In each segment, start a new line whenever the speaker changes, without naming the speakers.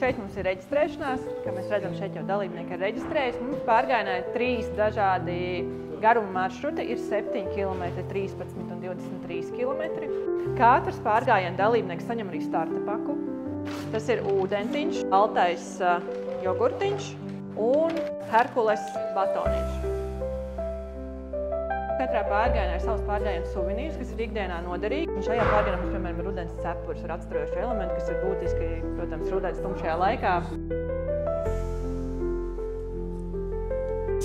Šeit mums ir reģistrēšanās, kā mēs redzam, šeit jau dalībnieki ir reģistrējuši. Mums pārgājienā ir 3 dažādi garuma maršruti, ir 7 km, 13 un 23 km. Katrs pārgājiena dalībnieks saņem arī starta paku. Tas ir ūdentiņš, baltais jogurtiņš un Herkules batoniņš. Katrā pārgājienā ir savs pārgājiena suvenīrs, kas ir ikdienā noderīgi. Un šajā pārgājienā mums, piemēram, ir rudens cepures ar atstarojošu elementu, kas ir būtiski, protams, rudens tumšajā laikā.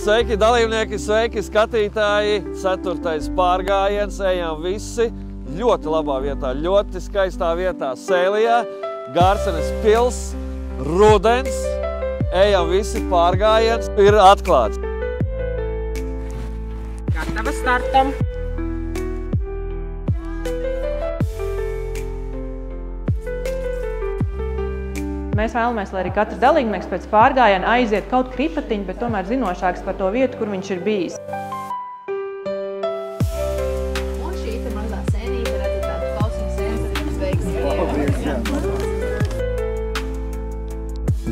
Sveiki, dalībnieki, sveiki, skatītāji! 4. pārgājiens, ejam visi ļoti labā vietā, ļoti skaistā vietā Sēlijā, Gārsenes pils, rudens, ejam visi pārgājiens ir atklāts.
Gatava startam!
Mēs vēlamies, lai arī katrs dalībnieks pēc pārgājiena aiziet kaut kripatiņu, bet tomēr zinošāks par to vietu, kur viņš ir bijis.
Un šī te mazā sēnīte, redzat, tāda klausiņa sēnes arī jums veiksmīgi.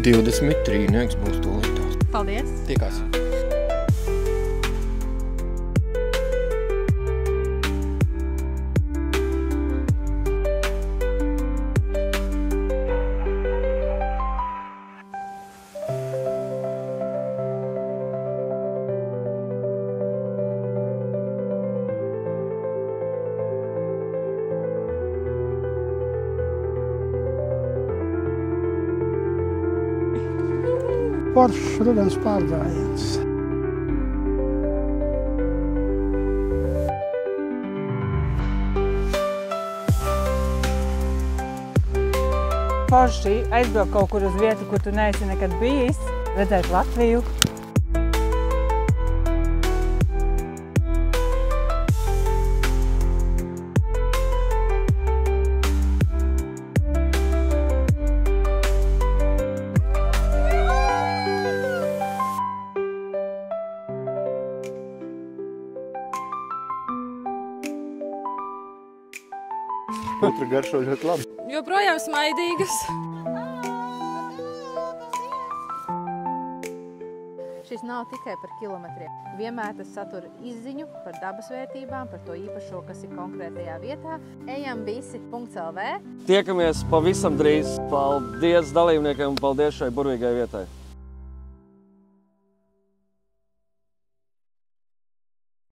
23 būs tūlītās.
Paldies!
Tikās!
Foršs rudens pārgājiens.
Forši aizbraukt kaut kur uz vietu, kur tu neesi nekad bijis, redzēt Latviju.
Otra garšo ļoti labi.
Joprojām smaidīgas. Šis nav tikai par kilometriem. Vienmēr tas satura izziņu par dabas vērtībām, par to īpašo, kas ir konkrētajā vietā. Ejam visi.lv.
Tiekamies pavisam drīz. Paldies dalībniekiem un paldies šai burvīgai vietai!